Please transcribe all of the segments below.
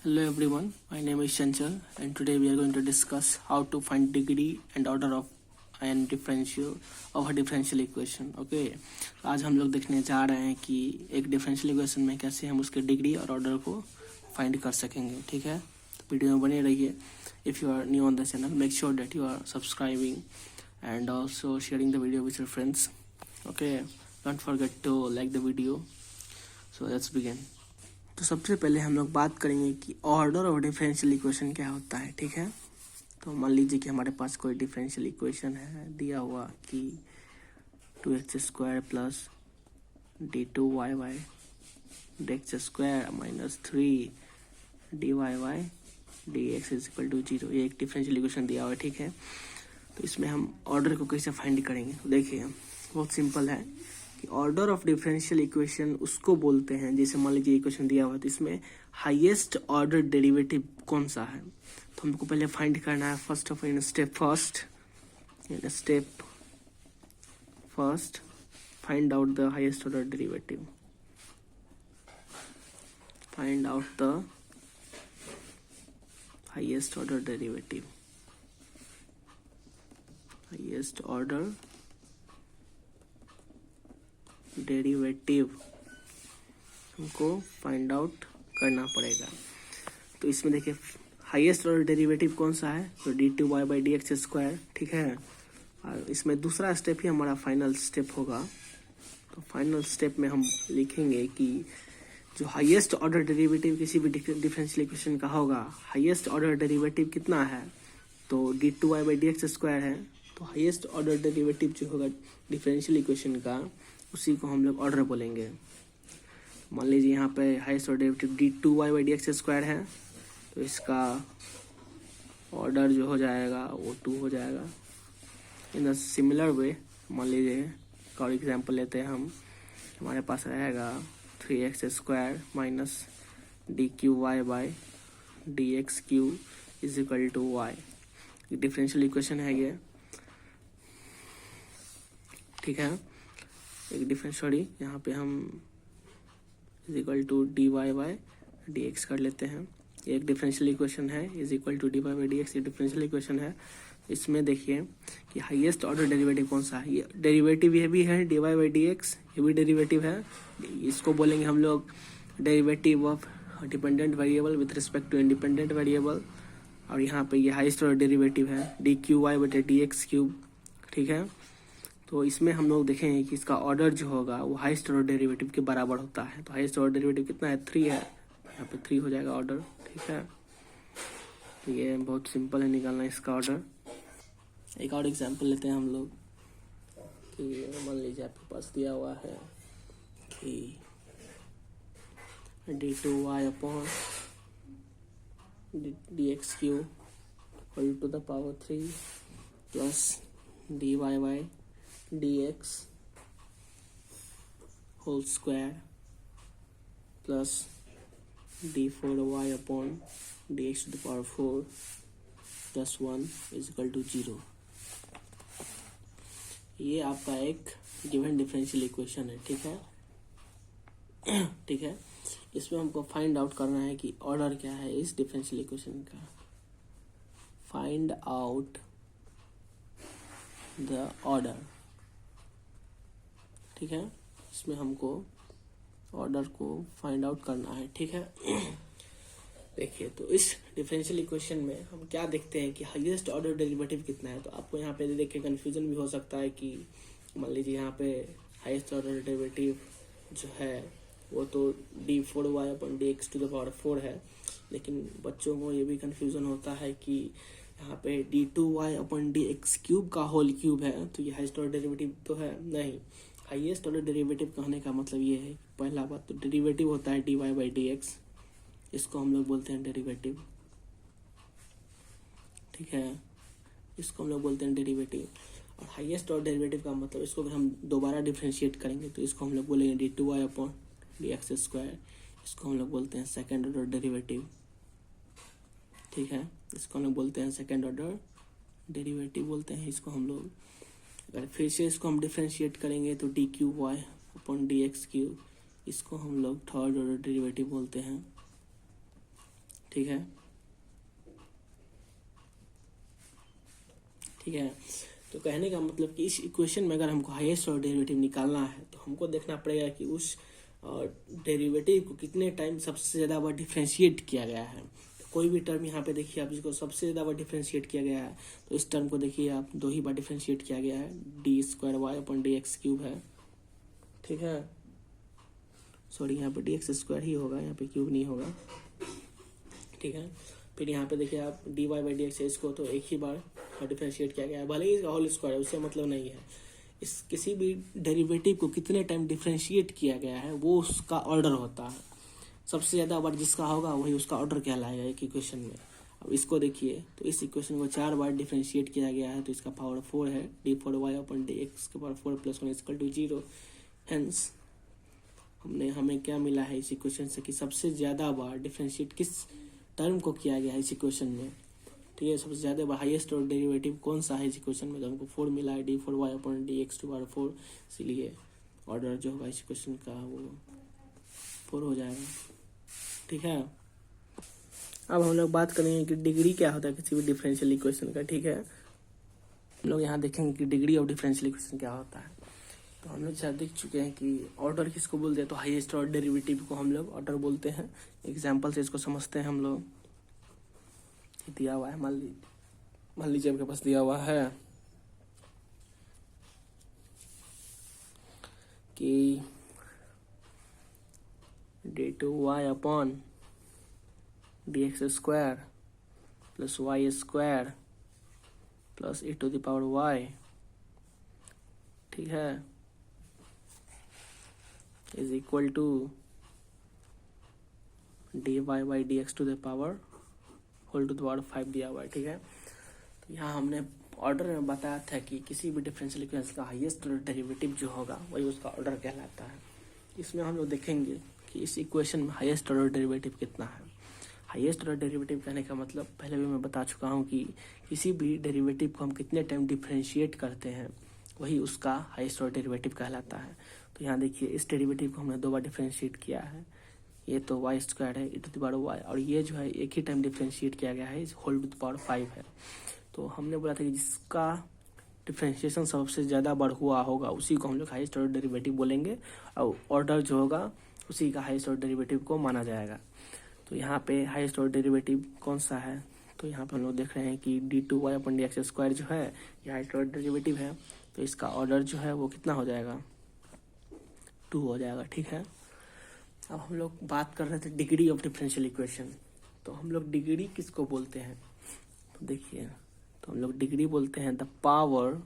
Hello everyone, my name is Chanchal and today we are going to discuss how to find degree and order of and differential of a differential equation. Okay, आज हम लोग देखने जा रहे हैं कि एक डिफरेंशियल इक्वेशन में कैसे हम उसके डिग्री और ऑर्डर को फाइंड कर सकेंगे. ठीक है, तो वीडियो में बने रहिए. If you are new on the channel make sure that you are subscribing and also sharing the video with your friends. Okay, don't forget to like the video. So let's begin. तो सबसे पहले हम लोग बात करेंगे कि order of differential equation क्या होता है. ठीक है, तो मान लीजिए कि हमारे पास कोई डिफरेंशियल इक्वेशन है दिया हुआ कि 2x² plus d2y dx² minus 3dy dx is equal to 0. ये एक डिफरेंशियल इक्वेशन दिया हुआ है. ठीक है, तो इसमें हम ऑर्डर को कैसे फाइंड करेंगे. तो देखिए बहुत सिंपल है कि ऑर्डर ऑफ डिफरेंशियल इक्वेशन उसको बोलते हैं. जैसे मान लीजिए इक्वेशन दिया हुआ है तो इसमें हाईएस्ट ऑर्डर डेरिवेटिव कौन सा है, तो हमको पहले फाइंड करना है. First of in step first find out the highest order derivative. Find out the highest order derivative. Highest order derivative हमको फाइंड आउट करना पड़ेगा. तो इसमें देखिए हाईएस्ट ऑर्डर डेरिवेटिव कौन सा है, तो d2y/dx². ठीक है, और इसमें दूसरा स्टेप ही हमारा फाइनल स्टेप होगा. तो फाइनल स्टेप में हम लिखेंगे कि जो हाईएस्ट ऑर्डर डेरिवेटिव किसी भी डिफरेंशियल इक्वेशन का होगा, हाईएस्ट ऑर्डर डेरिवेटिव कितना है, तो d2y/dx² है. तो हाईएस्ट ऑर्डर डेरिवेटिव जो होगा डिफरेंशियल इक्वेशन का, उसी को हम लोग ऑर्डर बोलेंगे. मान लीजिए यहाँ पे हाईएस्ट ऑर्डर डेरिवेटिव d2y/dx² है, तो इसका ऑर्डर जो हो जाएगा वो 2 हो जाएगा. इन द सिमिलर वे मान लीजिए और एग्जांपल लेते हैं हम, हमारे पास रहेगा 3x² minus dqy/dx³ is equal to y. Differential equation है ये. ठीक है, एक डिफरेंशियल यहाँ पे हम इज इक्वल टू dy/dx कर लेते हैं. एक डिफरेंशियल इक्वेशन है इज इक्वल टू dy/dx. ये डिफरेंशियल इक्वेशन है. इसमें देखिए कि हाईएस्ट ऑर्डर डेरिवेटिव कौन सा है. ये डेरिवेटिव ये भी है dy/dx, ये भी डेरिवेटिव है. इसको बोलेंगे हम लोग derivative of dependent variable with respect to independent variable. और यहाँ पे ये हाईएस्ट ऑर्डर डेरिवेटिव है dqy/dx³. ठीक है, तो इसमें हम लोग देखेंगे कि इसका ऑर्डर जो होगा वो हाईएस्ट ऑर्डर डेरिवेटिव के बराबर होता है. तो हाईएस्ट ऑर्डर डेरिवेटिव कितना है, 3 है. यहाँ पे 3 हो जाएगा ऑर्डर. ठीक है, तो ये बहुत सिंपल है निकालना इसका ऑर्डर. एक और एग्जांपल लेते हैं हम लोग कि मान लीजिए आपके पास दिया हुआ है कि d2y/dx³ equal to the power 3 plus dy/dx whole square plus d4y/dx to the power 4 plus 1 is equal to 0. ये आपका एक गिवन डिफरेंशियल इक्वेशन है. ठीक है, ठीक है, इसमें हमको फाइंड आउट करना है कि ऑर्डर क्या है इस डिफरेंशियल इक्वेशन का. Find out the order. ठीक है, इसमें हमको ऑर्डर को फाइंड आउट करना है. ठीक है, देखिए तो इस डिफरेंशियल इक्वेशन में हम क्या देखते हैं कि हाईएस्ट ऑर्डर डेरिवेटिव कितना है. तो आपको यहाँ पे देख के कन्फ्यूजन भी हो सकता है कि मान लीजिए यहाँ पे हाईएस्ट ऑर्डर डेरिवेटिव जो है वो तो d4y/dx⁴ है. लेकिन बच्चों को ये भी कन्फ्यूजन होता है कि यहाँ पे d2y/dx³ का होल क्यूब है, तो ये हाईएस्ट ऑर्डर डेरिवेटिव तो है नहीं. हाईएस्ट ऑर्डर डेरिवेटिव कहने का मतलब ये है, पहला बात तो डेरिवेटिव होता है dy/dx, इसको हम लोग बोलते हैं डेरिवेटिव. ठीक है, इसको हम लोग बोलते हैं डेरिवेटिव. और हाईएस्ट ऑर्डर डेरिवेटिव का मतलब इसको अगर हम दोबारा डिफरेंशिएट करेंगे तो इसको हम लोग बोलेंगे d2y/dx². इसको हम लोग बोलते हैं सेकेंड ऑर्डर डेरिवेटिव. ठीक है, इसको हम लोग बोलते हैं सेकेंड ऑर्डर डेरिवेटिव बोलते हैं इसको हम लोग. अगर फिर से इसको हम डिफरेंशिएट करेंगे तो dqy/dx³, इसको हम लोग थर्ड ऑर्डर डेरिवेटिव बोलते हैं. ठीक है, ठीक है। तो कहने का मतलब कि इस इक्वेशन में अगर हमको हाईएस्ट ऑर्डर डेरिवेटिव निकालना है तो हमको देखना पड़ेगा कि उस डेरिवेटिव को कितने टाइम सबसे ज़्यादा बार डिफ्रेंशिएट किया गया है। तो कोई भी टर्म यहाँ पे देखिए आप, जिसको सबसे ज़्यादा बार डिफ्रेंशिएट किया गया है, तो इस टर्म को देखिए आप 2 ही बार डिफ्रेंशिएट किया गया है, d² y/dx³ है, ठीक है। सॉरी, यहाँ पे dx² ही होगा, यहाँ पे क्यूब नहीं होगा, ठीक है। फिर यहाँ पे देखिए आप dy/dx, इसको तो एक ही बार डिफरेंशिएट किया गया है, भले ही इसका होल स्क्वायर है, उससे मतलब नहीं है। इस किसी भी डेरिवेटिव को कितने टाइम डिफरेंशिएट किया गया है वो उसका ऑर्डर होता है। सबसे ज़्यादा बार जिसका होगा वही उसका ऑर्डर कहलाएगा एक इक्वेशन में। अब इसको देखिए, तो इस इक्वेशन को 4 बार डिफरेंशिएट किया गया है, तो इसका पावर 4 है, d/y/dx² = 0। हेंस हमें क्या मिला है इस इक्वेशन से कि सबसे ज़्यादा बार डिफरेंशिएट किस टर्म को किया गया है इस इक्वेशन में, ठीक है। सबसे ज़्यादा बार हाईएस्ट ऑर्डर डेरिवेटिव कौन सा है इस इक्वेशन में, तो हमको 4 मिला है, d/y/dx², इसीलिए ऑर्डर जो होगा इस इक्वेशन का वो 4 हो जाएगा, ठीक है। अब हम लोग बात करेंगे कि डिग्री क्या होता है किसी भी डिफरेंशियल इक्वेशन का, ठीक है। हम लोग यहाँ देखेंगे कि डिग्री ऑफ डिफरेंशियल इक्वेशन क्या होता है। तो हम लोग शायद देख चुके हैं कि ऑर्डर किसको बोलते हैं, तो हाईएस्ट ऑर्डर डेरिवेटिव को हम लोग ऑर्डर बोलते हैं। एग्जाम्पल से इसको समझते हैं हम लोग। दिया हुआ है, मान लीजिए आपके पास दिया हुआ है कि d/y/dx² + y² + e⁻y, ठीक है, is equal to dy/dx² whole to the power 5 दिया हुआ है, ठीक है। तो यहाँ हमने ऑर्डर में बताया था कि किसी भी डिफरेंशियल इक्वेशन का हाईएस्ट ऑर्डर डेरिवेटिव जो होगा वही उसका ऑर्डर कहलाता है। इसमें हम लोग देखेंगे कि इस इक्वेशन में हाईएस्ट ऑर्डर डेरिवेटिव कितना है। हाईएस्ट ऑर्डर डेरिवेटिव कहने का मतलब पहले भी मैं बता चुका हूँ कि किसी भी डेरिवेटिव को हम कितने टाइम डिफरेंशिएट करते हैं वही उसका हाईएस्ट ऑर्डर डेरिवेटिव कहलाता है। तो यहाँ देखिए, इस डेरिवेटिव को हमने 2 बार डिफरेंशिएट किया है, ये तो y² है, e⁻y, और ये जो है एक ही टाइम डिफरेंशिएट किया गया है, होल टू द पावर 5 है। तो हमने बोला था कि जिसका डिफरेंशिएशन सबसे ज़्यादा बार हुआ होगा उसी को हम लोग हाईएस्ट ऑर्डर डेरिवेटिव बोलेंगे, और ऑर्डर जो होगा उसी का हाईएस्ट ऑर्डर डेरिवेटिव को माना जाएगा। तो यहाँ पे हाईएस्ट ऑर्डर डेरिवेटिव कौन सा है, तो यहाँ पे हम लोग देख रहे हैं कि d/y/dx² जो है ये हाईएस्ट ऑर्डर डेरिवेटिव है, तो इसका ऑर्डर जो है वो कितना हो जाएगा, 2 हो जाएगा, ठीक है। अब हम लोग बात कर रहे थे डिग्री ऑफ डिफरेंशियल इक्वेशन। तो हम लोग डिग्री किसको बोलते हैं, तो देखिए, तो हम लोग डिग्री बोलते हैं द पावर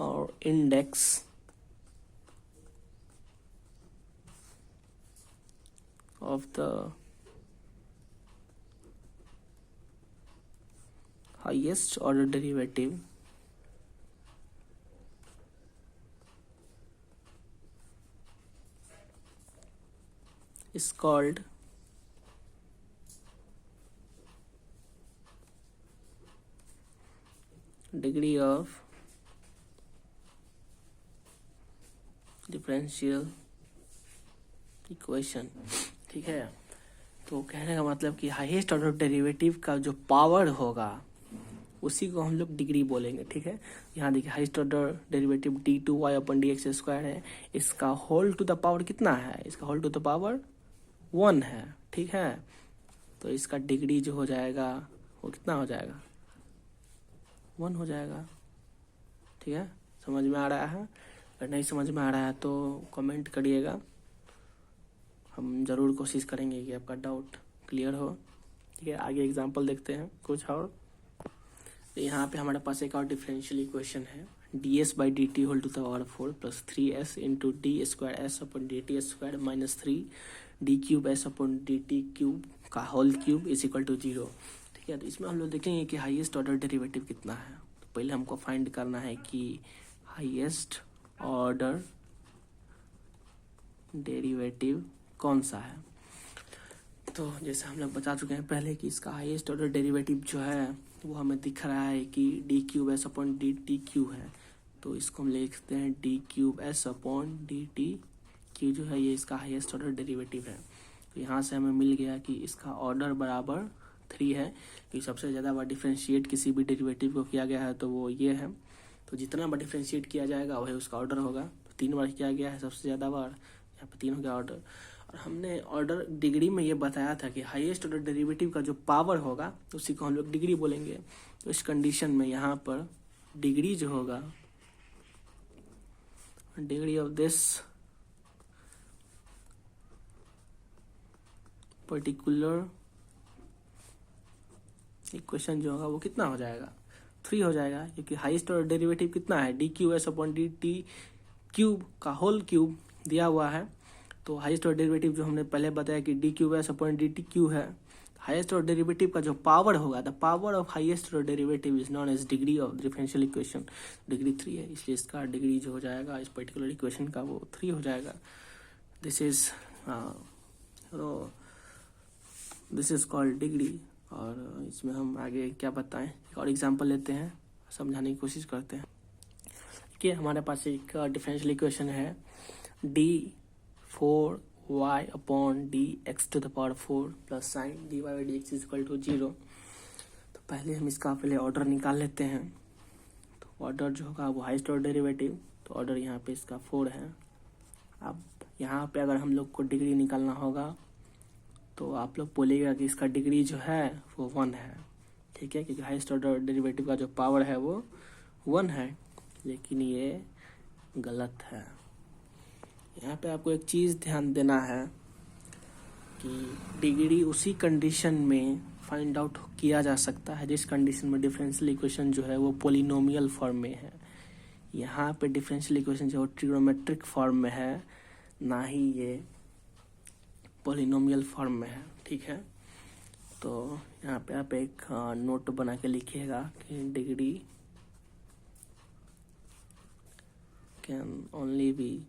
और index of the highest order derivative is called degree of differential equation, ठीक है। तो कहने का मतलब कि हाईएस्ट ऑर्डर डेरिवेटिव का जो पावर होगा उसी को हम लोग डिग्री बोलेंगे, ठीक है। यहाँ देखिए, हाईएस्ट ऑर्डर डेरिवेटिव d/y/dx² है, इसका होल टू द पावर कितना है, इसका होल टू द पावर 1 है, ठीक है। तो इसका डिग्री जो हो जाएगा वो कितना हो जाएगा, 1 हो जाएगा, ठीक है। समझ में आ रहा है? अगर नहीं समझ में आ रहा है तो कमेंट करिएगा, हम ज़रूर कोशिश करेंगे कि आपका डाउट क्लियर हो, ठीक है। आगे एग्जांपल देखते हैं कुछ और। तो यहाँ पे हमारे पास एक और डिफरेंशियल इक्वेशन है, ds/dt whole to the power 4 + 3s into d²s/dt² - 3 d³s/dt³ का whole cube is equal to 0, ठीक है। तो इसमें हम लोग देखेंगे कि हाईएस्ट ऑर्डर डेरिवेटिव कितना है। तो पहले हमको फाइंड करना है कि हाईएस्ट ऑर्डर डेरिवेटिव कौन सा है। तो जैसे हम लोग बता चुके हैं पहले कि इसका हाईएस्ट ऑर्डर डेरिवेटिव जो है वो हमें दिख रहा है कि d³s/dt³ है। तो इसको हम लिखते हैं d³s/dt³ जो है ये इसका हाईएस्ट ऑर्डर डेरिवेटिव है। तो यहाँ से हमें मिल गया कि इसका ऑर्डर बराबर 3 है, कि सबसे ज़्यादा बार डिफ्रेंशिएट किसी भी डेरिवेटिव को किया गया है तो वो ये है। तो जितना बार डिफ्रेंशिएट किया जाएगा वही उसका ऑर्डर होगा। तो 3 बार किया गया है सबसे ज़्यादा बार, यहाँ पे 3 हो गया ऑर्डर। और हमने ऑर्डर डिग्री में ये बताया था कि हाईएस्ट ऑर्डर डेरिवेटिव का जो पावर होगा उसी को हम लोग डिग्री बोलेंगे। तो इस कंडीशन में यहाँ पर डिग्री जो होगा, degree of this particular equation जो होगा वो कितना हो जाएगा, 3 हो जाएगा, क्योंकि हाईएस्ट ऑर्डर डेरिवेटिव कितना है, D Q S upon d T cube का होल क्यूब दिया हुआ है। तो हाईएस्ट ऑर्डर डेरिवेटिव जो हमने पहले बताया कि d cube s upon d t cube है। हाईएस्ट ऑर्डर डेरिवेटिव का जो पावर होगा, the power of highest order derivative is known as degree of differential equation. Degree 3 है, इसलिए इसका डिग्री जो हो जाएगा इस पर्टिकुलर इक्वेशन का वो 3 हो जाएगा। This is called degree. और इसमें हम आगे क्या बताएं, एक और एग्जांपल लेते हैं, समझाने की कोशिश करते हैं। कि हमारे पास एक डिफरेंशियल इक्वेशन है d4y upon dx to the power 4 plus sine dy by dx is equal to 0। तो पहले हम इसका ऑर्डर निकाल लेते हैं। तो ऑर्डर जो होगा वो हाईएस्ट ऑर्डर डेरिवेटिव, तो ऑर्डर यहाँ पे इसका 4 है। अब यहाँ पे अगर हम लोग को डिग्री निकालना होगा तो आप लोग बोलेगा कि इसका डिग्री जो है वो 1 है, ठीक है, क्योंकि हाईएस्ट ऑर्डर डेरिवेटिव का जो पावर है वो 1 है। लेकिन ये गलत है। यहाँ पे आपको एक चीज़ ध्यान देना है कि डिग्री उसी कंडीशन में फाइंड आउट किया जा सकता है जिस कंडीशन में डिफरेंशियल इक्वेशन जो है वो पोलिनोमियल फॉर्म में है। यहाँ पे डिफरेंशियल इक्वेशन जो ट्रिग्नोमेट्रिक फॉर्म में है, ना ही ये पोलिनोमियल फॉर्म में है, ठीक है। तो यहाँ पे आप एक नोट बना के लिखिएगा कि degree can only be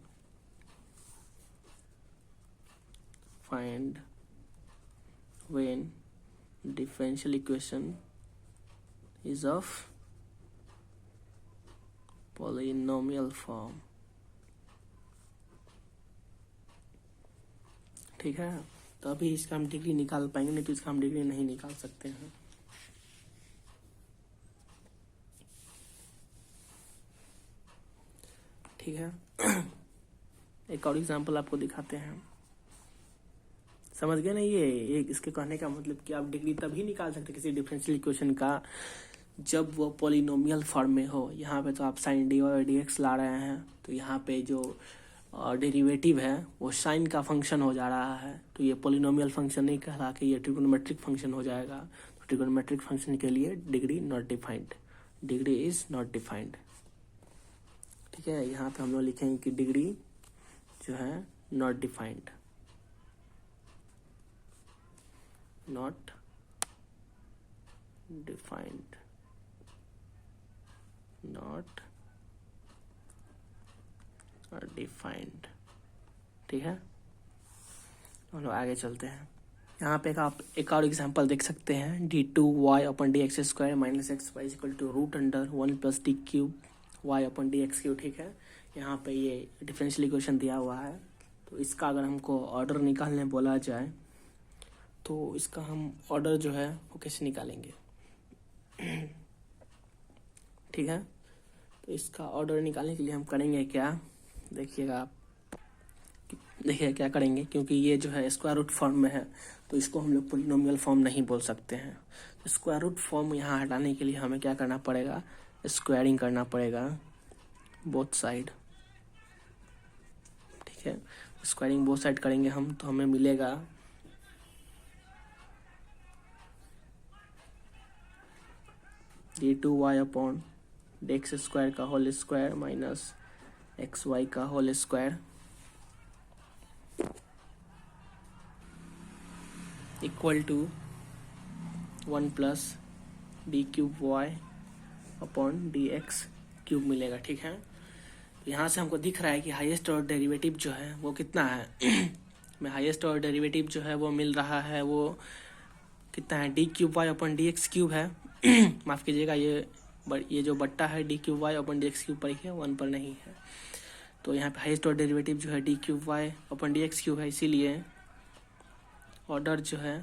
find when differential equation is of polynomial form, ठीक है। तो अभी इसका हम डिग्री निकाल पाएंगे, नहीं तो इसका हम डिग्री नहीं निकाल सकते हैं। ठीक है, एक और एग्जांपल आपको दिखाते हैं। समझ गए ना, ये इसके कहने का मतलब कि आप डिग्री तभी निकाल सकते किसी डिफरेंशियल इक्वेशन का जब वो पोलिनोमियल फॉर्म में हो। यहाँ पे तो आप साइन डी और डी एक्स ला रहे हैं, तो यहाँ पे जो डेरिवेटिव है वो साइन का फंक्शन हो जा रहा है, तो ये पोलिनोमियल फंक्शन नहीं कहला कि ये ट्रिगोनोमेट्रिक फंक्शन हो जाएगा। तो ट्रिगोनोमेट्रिक फंक्शन के लिए degree not defined, degree is not defined, ठीक है। यहाँ पे हम लोग लिखेंगे कि डिग्री जो है not defined, not defined, not defined, ठीक है। हम लोग आगे चलते हैं। यहाँ पे आप एक और एग्जांपल देख सकते हैं, d2y upon d x square minus x y equal to root under 1 plus d cube y upon d x cube, ठीक है। यहाँ पे ये डिफरेंशियल इक्वेशन दिया हुआ है। तो इसका अगर हमको ऑर्डर निकालने बोला जाए तो इसका हम ऑर्डर जो है वो कैसे निकालेंगे, ठीक है। तो इसका ऑर्डर निकालने के लिए हम करेंगे क्या, देखिएगा आप, देखिए क्या करेंगे, क्योंकि ये जो है स्क्वायर रूट फॉर्म में है तो इसको हम लोग पोलिनोमियल फॉर्म नहीं बोल सकते हैं। स्क्वायर रूट फॉर्म यहाँ हटाने के लिए हमें क्या करना पड़ेगा, स्क्वायरिंग करना पड़ेगा बोथ साइड, ठीक है। स्क्वायरिंग बोथ साइड करेंगे हम तो हमें मिलेगा d2y upon d x square का whole square minus x y का whole square equal to 1 plus d cube y upon d x cube मिलेगा, ठीक है। यहाँ से हमको दिख रहा है कि हाईएस्ट ऑर्डर डेरिवेटिव जो है वो कितना है में हाईएस्ट ऑर्डर डेरिवेटिव जो है वो मिल रहा है, वो कितना है, d cube y upon d x cube है। माफ़ कीजिएगा, ये जो बट्टा है d cube y upon d x cube पर ही है, 1 पर नहीं है। तो यहाँ पे हाईएस्ट ऑर्डर डेरिवेटिव जो है d cube y upon d x cube है, इसीलिए ऑर्डर जो है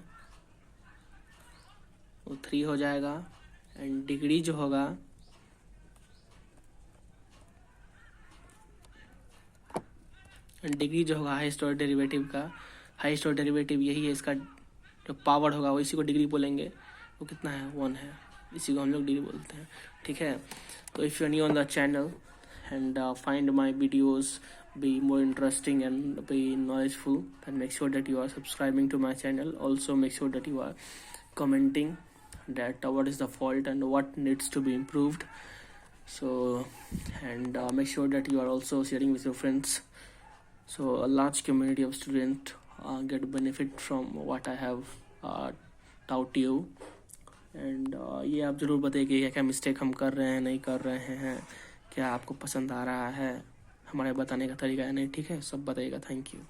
वो 3 हो जाएगा एंड डिग्री जो होगा हाईएस्ट ऑर्डर डेरिवेटिव का, हाईएस्ट ऑर्डर डेरिवेटिव यही है, इसका जो पावर होगा वो इसी को डिग्री बोलेंगे। वो कितना है, 1 है, इसी को हम लोग डिग्री बोलते हैं। ठीक है, तो if you are new on the channel and find my videos be more interesting and be knowledgeful, then make sure that you are subscribing to my channel. Also make sure that you are commenting that what is the fault and what needs to be improved. So and make sure that you are also sharing with your friends, so a large community of students get benefit from what I have taught you. And ये आप ज़रूर बताइए कि क्या क्या mistake हम कर रहे हैं, नहीं कर रहे हैं, क्या आपको पसंद आ रहा है हमारे बताने का तरीका है नहीं। ठीक है, सब बताइएगा। Thank you.